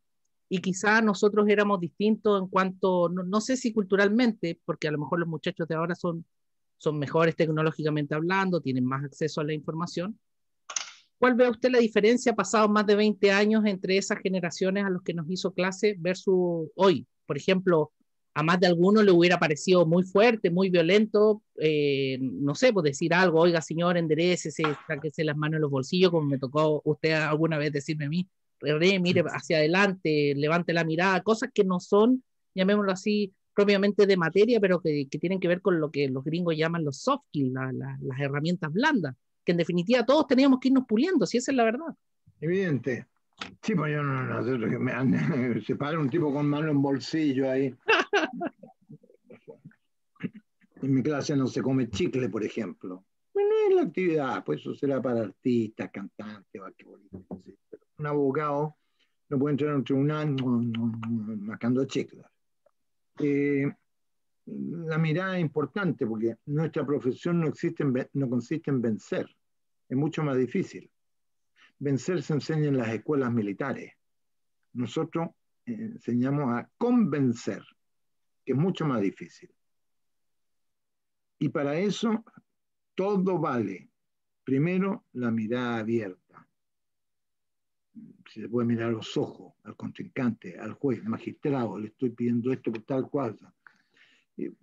y quizá nosotros éramos distintos en cuanto, no sé si culturalmente, porque a lo mejor los muchachos de ahora son mejores tecnológicamente hablando, tienen más acceso a la información. ¿Cuál ve usted la diferencia pasados más de 20 años entre esas generaciones a los que nos hizo clase versus hoy? Por ejemplo, a más de alguno le hubiera parecido muy fuerte, muy violento, no sé, pues decir algo, oiga señor, enderécese, sáquese las manos en los bolsillos, como me tocó usted alguna vez decirme a mí, mire hacia adelante, levante la mirada, cosas que no son, llamémoslo así, propiamente de materia, pero que tienen que ver con lo que los gringos llaman los soft skills, las herramientas blandas, que en definitiva todos teníamos que irnos puliendo, si esa es la verdad. Evidente. Sí, pues yo no sé, se para un tipo con mano en bolsillo ahí. En mi clase no se come chicle, por ejemplo. Bueno, es la actividad, pues eso será para artistas, cantantes, basquetbolistas. ¿Sí? Un abogado no puede entrar en un tribunal mascando chicle. La mirada es importante porque nuestra profesión no consiste en vencer, es mucho más difícil. Vencer se enseña en las escuelas militares. Nosotros enseñamos a convencer, que es mucho más difícil. Y para eso todo vale. Primero, la mirada abierta. Se le puede mirar a los ojos al contrincante, al juez, al magistrado, le estoy pidiendo esto por tal cual.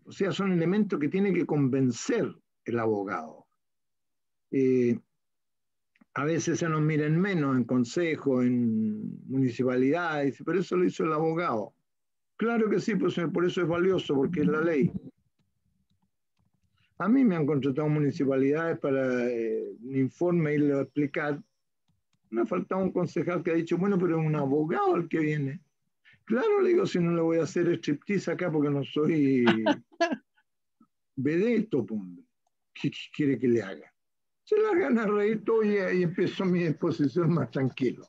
O sea, son elementos que tiene que convencer el abogado. A veces se nos miren menos en consejos, en municipalidades, pero eso lo hizo el abogado. Claro que sí, pues por eso es valioso, porque es la ley. A mí me han contratado municipalidades para un informe irle a explicar. Me ha faltado un concejal que ha dicho, bueno, pero es un abogado el que viene. Claro, le digo, si no le voy a hacer striptease acá porque no soy vedeto, ¿qué quiere que le haga? Se la gana a reír todo y empezó mi exposición más tranquilo.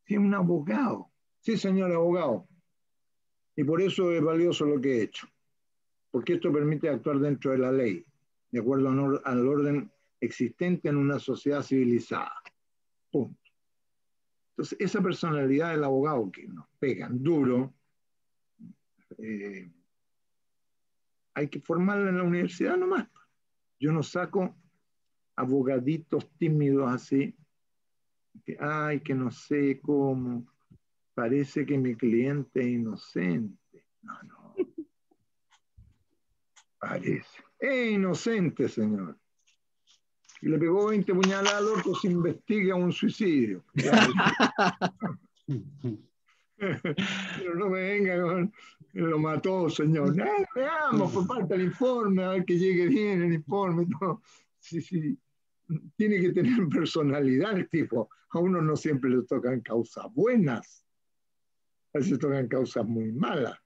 Es un abogado. Sí, señor abogado. Y por eso es valioso lo que he hecho. Porque esto permite actuar dentro de la ley, de acuerdo al orden existente en una sociedad civilizada. punto. Entonces, esa personalidad del abogado que nos pegan duro, hay que formarla en la universidad nomás. Yo no saco abogaditos tímidos así, que, ay, que no sé cómo, parece que mi cliente es inocente. No, no. Parece. Es inocente, señor. Y le pegó 20 puñaladas al otro, se investiga un suicidio. Claro. Pero no me venga con lo mató, señor. Veamos, por falta el informe, a ver que llegue bien el informe. Todo. Sí, sí. Tiene que tener personalidad el tipo. A uno no siempre le tocan causas buenas, a veces tocan causas muy malas.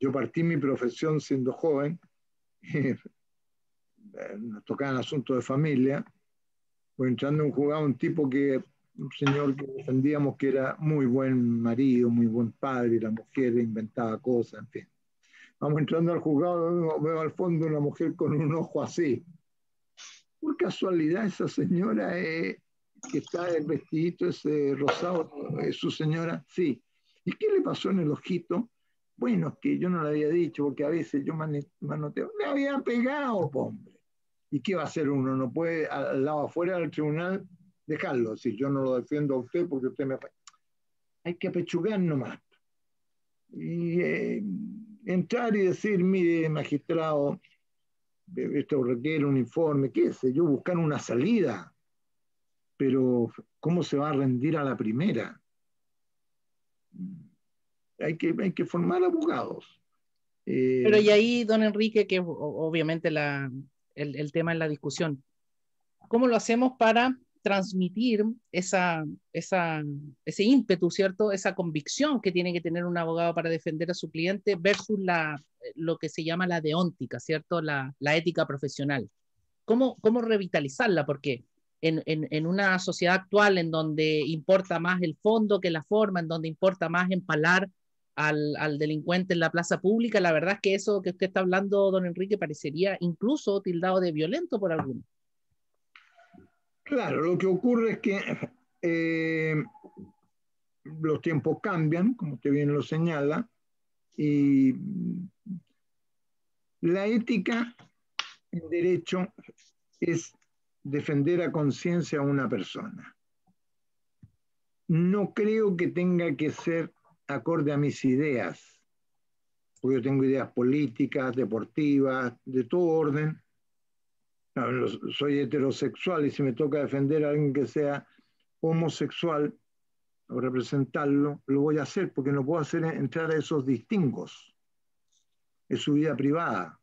Yo partí mi profesión siendo joven, nos tocaban asuntos de familia, pues entrando en un juzgado un tipo que, un señor que defendíamos que era muy buen marido, muy buen padre, y la mujer inventaba cosas, en fin. Vamos entrando al juzgado, veo al fondo una mujer con un ojo así. Por casualidad esa señora que está el vestidito ese rosado, es su señora, sí. ¿Y qué le pasó en el ojito? Bueno, es que yo no le había dicho, porque a veces yo manoteo, le había pegado, hombre. ¿Y qué va a hacer uno? No puede al lado afuera del tribunal dejarlo, si yo no lo defiendo a usted porque usted me... Hay que apechugar nomás. Y entrar y decir, mire, magistrado, esto requiere un informe, qué sé yo, buscar una salida, pero ¿cómo se va a rendir a la primera? Hay que formar abogados. Pero y ahí, don Enrique, que obviamente el tema es la discusión, ¿cómo lo hacemos para transmitir ese ímpetu, ¿cierto? Esa convicción que tiene que tener un abogado para defender a su cliente versus lo que se llama la deóntica, ¿cierto? La ética profesional. ¿Cómo revitalizarla? Porque en una sociedad actual en donde importa más el fondo que la forma, en donde importa más empalar al delincuente en la plaza pública, la verdad es que eso que usted está hablando, don Enrique, parecería incluso tildado de violento por algunos. Claro, lo que ocurre es que los tiempos cambian, como usted bien lo señala, y la ética en derecho es defender a conciencia a una persona. No creo que tenga que ser acorde a mis ideas, porque yo tengo ideas políticas, deportivas, de todo orden. No, soy heterosexual y si me toca defender a alguien que sea homosexual o representarlo, lo voy a hacer porque no puedo hacer entrar a esos distingos. Es su vida privada.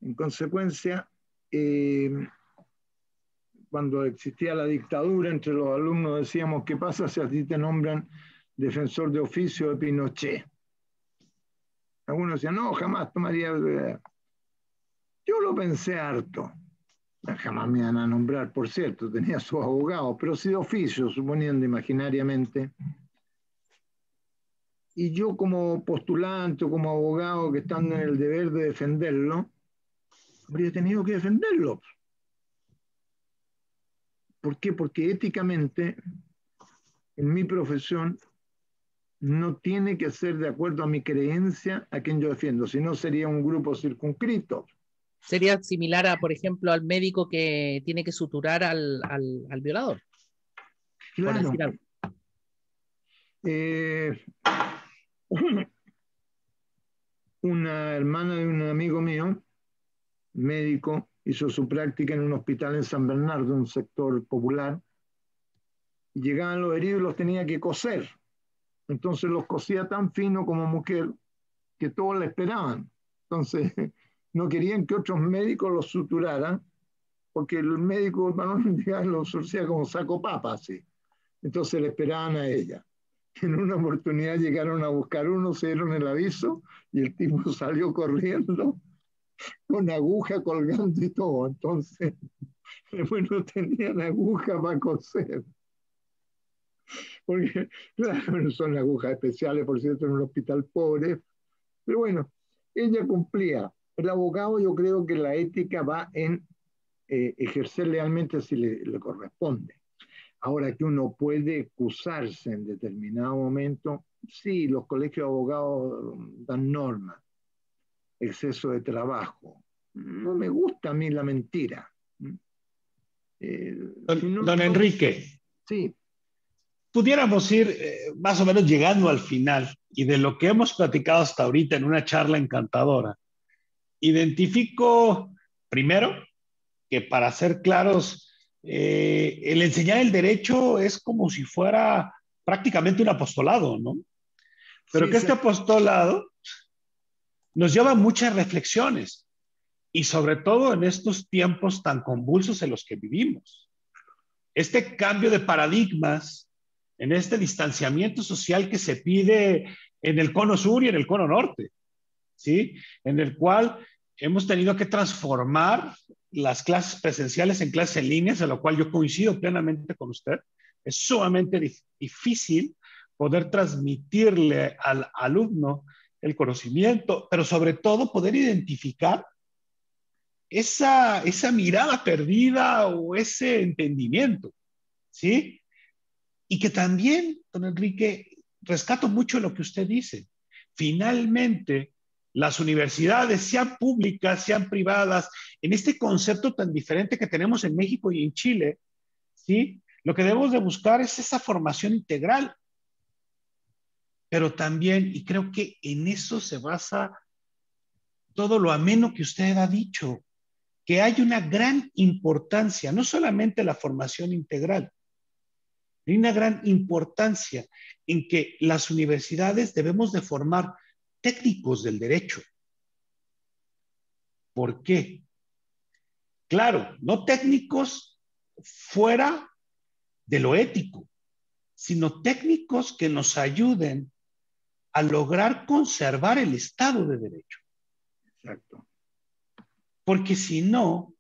En consecuencia, cuando existía la dictadura, entre los alumnos decíamos, ¿qué pasa si a ti te nombran defensor de oficio de Pinochet? Algunos decían, no, jamás tomaría... Yo lo pensé harto. Jamás me iban a nombrar, por cierto, tenía sus abogados, pero sí de oficio, suponiendo imaginariamente. Y yo como postulante o como abogado que estando en el deber de defenderlo, habría tenido que defenderlo. ¿Por qué? Porque éticamente, en mi profesión, no tiene que ser de acuerdo a mi creencia a quien yo defiendo, si no sería un grupo circunscrito. Sería similar a, por ejemplo, al médico que tiene que suturar al violador. Claro. Por decir algo. Una hermana de un amigo mío, médico, hizo su práctica en un hospital en San Bernardo, un sector popular, y llegaban los heridos y los tenía que coser. Entonces los cosía tan fino como mujer que todos la esperaban. Entonces no querían que otros médicos los suturaran, porque el médico varón lo surcía como saco papa, así. Entonces le esperaban a ella. En una oportunidad llegaron a buscar uno, se dieron el aviso y el tipo salió corriendo con aguja colgando y todo. Entonces, bueno, tenían aguja para coser. Porque, claro, son agujas especiales, por cierto, en un hospital pobre. Pero bueno, ella cumplía. El abogado, yo creo que la ética va en ejercer legalmente si le corresponde. Ahora que uno puede excusarse en determinado momento, sí, los colegios de abogados dan normas, exceso de trabajo. No me gusta a mí la mentira. Don Enrique, sí. pudiéramos ir más o menos llegando al final y de lo que hemos platicado hasta ahorita en una charla encantadora. Identifico primero que, para ser claros, el enseñar el derecho es como si fuera prácticamente un apostolado, ¿no? Pero Sí, que este apostolado nos lleva a muchas reflexiones y sobre todo en estos tiempos tan convulsos en los que vivimos. Este cambio de paradigmas, en este distanciamiento social que se pide en el cono sur y en el cono norte, ¿sí? En el cual hemos tenido que transformar las clases presenciales en clases en línea, a lo cual yo coincido plenamente con usted. Es sumamente difícil poder transmitirle al alumno el conocimiento, pero sobre todo poder identificar esa mirada perdida o ese entendimiento, ¿sí? Y que también, don Enrique, rescato mucho lo que usted dice. Finalmente, las universidades, sean públicas, sean privadas, en este concepto tan diferente que tenemos en México y en Chile, ¿sí? Lo que debemos de buscar es esa formación integral. Pero también, y creo que en eso se basa todo lo ameno que usted ha dicho, que hay una gran importancia, no solamente la formación integral, hay una gran importancia en que las universidades debemos de formar técnicos del derecho. ¿Por qué? Claro, no técnicos fuera de lo ético, sino técnicos que nos ayuden a lograr conservar el Estado de Derecho. Exacto. Porque si no,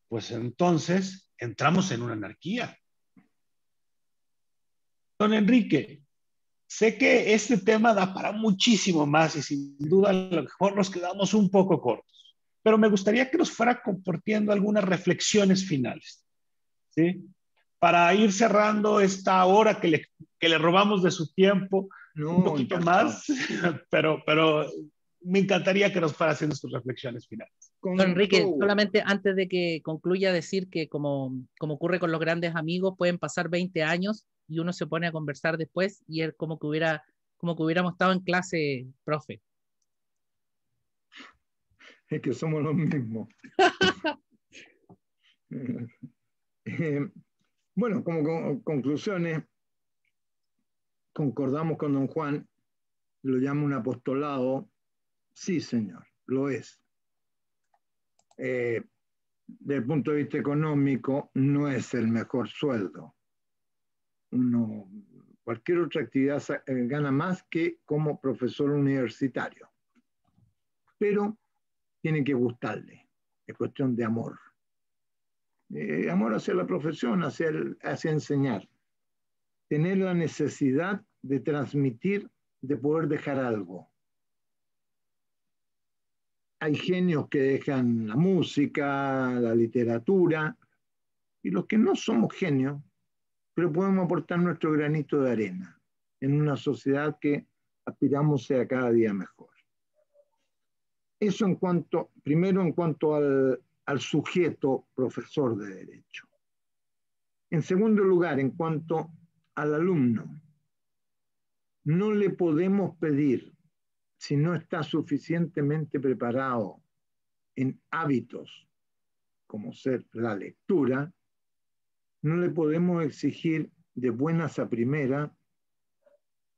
pues entonces entramos en una anarquía. Don Enrique, sé que este tema da para muchísimo más y sin duda a lo mejor nos quedamos un poco cortos, pero me gustaría que nos fuera compartiendo algunas reflexiones finales, ¿sí? Para ir cerrando esta hora que le robamos de su tiempo, un No, poquito encantado. más, pero me encantaría que nos fuera haciendo sus reflexiones finales. Don Enrique, solamente antes de que concluya, decir que como ocurre con los grandes amigos, pueden pasar 20 años y uno se pone a conversar después y es como que hubiéramos estado en clase, profe. Es que somos los mismos. Bueno, como conclusiones, concordamos con don Juan, lo llama un apostolado. Sí, señor, lo es. Desde el punto de vista económico, no es el mejor sueldo. Cualquier otra actividad gana más que como profesor universitario. Pero tiene que gustarle. Es cuestión de amor. Amor hacia la profesión, hacia enseñar. Tener la necesidad de transmitir, de poder dejar algo. Hay genios que dejan la música, la literatura, y los que no somos genios, pero podemos aportar nuestro granito de arena en una sociedad que aspiramos sea cada día mejor. Eso primero en cuanto al sujeto profesor de derecho. En segundo lugar, en cuanto al alumno, no le podemos pedir, si no está suficientemente preparado en hábitos como ser la lectura, no le podemos exigir de buenas a primera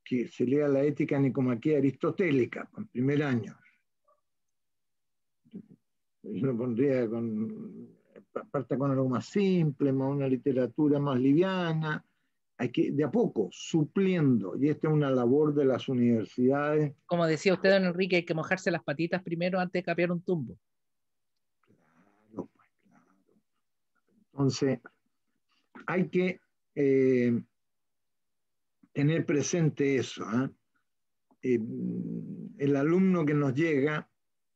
que se lea la ética nicomaquea aristotélica en primer año. Yo lo pondría parta con algo más simple, más una literatura más liviana. Hay que, de a poco, supliendo, y esta es una labor de las universidades. Como decía usted, don Enrique, hay que mojarse las patitas primero antes de capear un tumbo. Claro, pues, claro. Entonces, hay que tener presente eso. El alumno que nos llega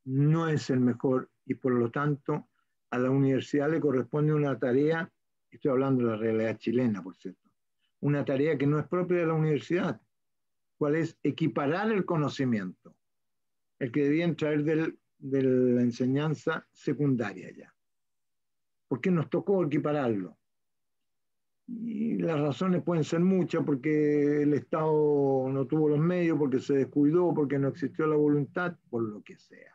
no es el mejor y por lo tanto a la universidad le corresponde una tarea, estoy hablando de la realidad chilena, por cierto, una tarea que no es propia de la universidad, cuál es equiparar el conocimiento, el que debían traer de la enseñanza secundaria ya. ¿Por qué nos tocó equipararlo? Y las razones pueden ser muchas, porque el Estado no tuvo los medios, porque se descuidó, porque no existió la voluntad, por lo que sea.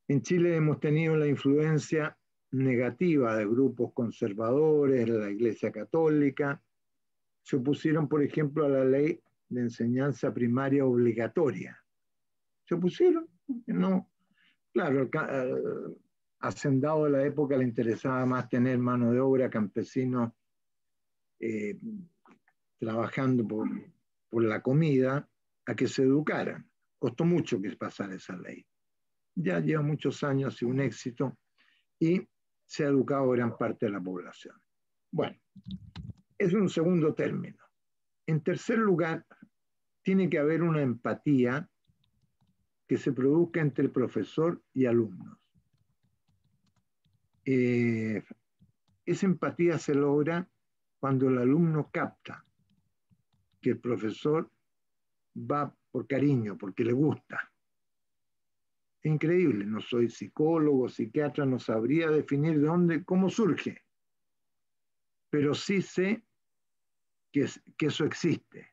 En Chile hemos tenido la influencia negativa de grupos conservadores, la Iglesia Católica. Se opusieron, por ejemplo, a la ley de enseñanza primaria obligatoria. Se opusieron, no. Claro, al hacendado de la época le interesaba más tener mano de obra, campesinos trabajando por la comida, a que se educaran. Costó mucho que pasara esa ley. Ya lleva muchos años y un éxito, y se ha educado gran parte de la población. Bueno, es un segundo término. En tercer lugar, tiene que haber una empatía que se produzca entre profesor y alumnos. Esa empatía se logra cuando el alumno capta que el profesor va por cariño, porque le gusta. Es increíble, no soy psicólogo, psiquiatra, no sabría definir de dónde, cómo surge, pero sí sé que eso existe.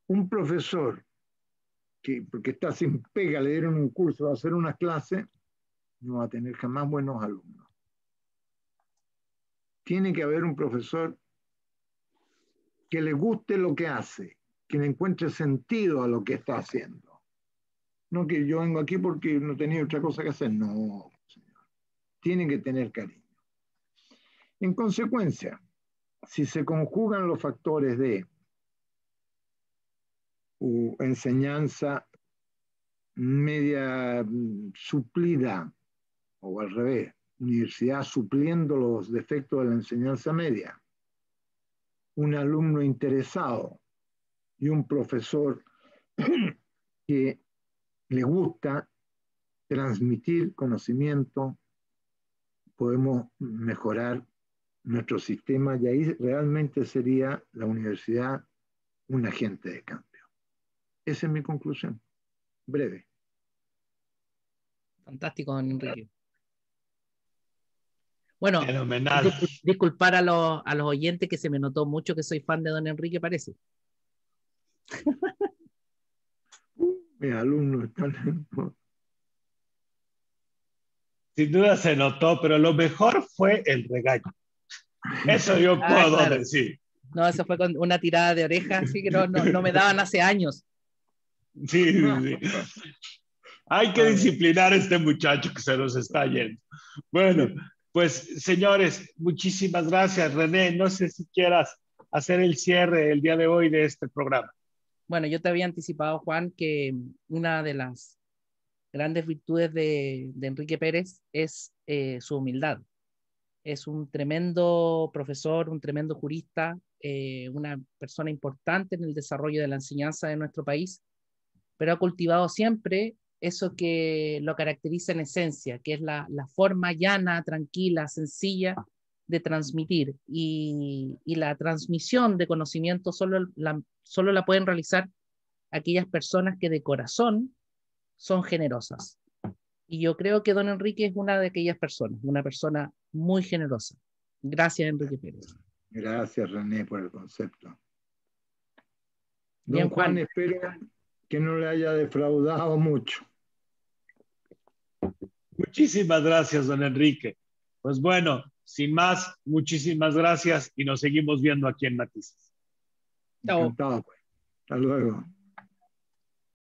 Un profesor porque está sin pega, le dieron un curso, va a hacer una clase, no va a tener jamás buenos alumnos. Tiene que haber un profesor que le guste lo que hace, que le encuentre sentido a lo que está haciendo. No que yo vengo aquí porque no tenía otra cosa que hacer. No, señor. Tiene que tener cariño. En consecuencia, si se conjugan los factores de enseñanza media suplida, o al revés, universidad supliendo los defectos de la enseñanza media, un alumno interesado y un profesor que le gusta transmitir conocimiento, podemos mejorar nuestro sistema, y ahí realmente sería la universidad un agente de cambio. Esa es mi conclusión, breve. Fantástico, don Enrique. Bueno, fenomenal. Disculpar a los oyentes, que se me notó mucho que soy fan de don Enrique, parece. Mis alumnos están... Sin duda se notó, pero lo mejor fue el regaño. Eso yo puedo claro. decir. No, eso fue con una tirada de oreja, así que no me daban hace años. Sí. Hay que disciplinar a este muchacho que se nos está yendo. Bueno, pues señores, muchísimas gracias. René, no sé si quieras hacer el cierre el día de hoy de este programa. Bueno, yo te había anticipado, Juan, que una de las grandes virtudes de Enrique Pérez es su humildad. Es un tremendo profesor, un tremendo jurista, una persona importante en el desarrollo de la enseñanza de nuestro país, pero ha cultivado siempre eso que lo caracteriza en esencia, que es la forma llana, tranquila, sencilla de transmitir, y la transmisión de conocimiento solo la pueden realizar aquellas personas que de corazón son generosas. Y yo creo que don Enrique es una de aquellas personas, una persona muy generosa. Gracias, Enrique Pérez. Gracias, René, por el concepto. Bien, don Juan, espero que no le haya defraudado mucho. Muchísimas gracias, don Enrique. Pues bueno, sin más, muchísimas gracias y nos seguimos viendo aquí en Matices. Encantado, pues. Hasta luego.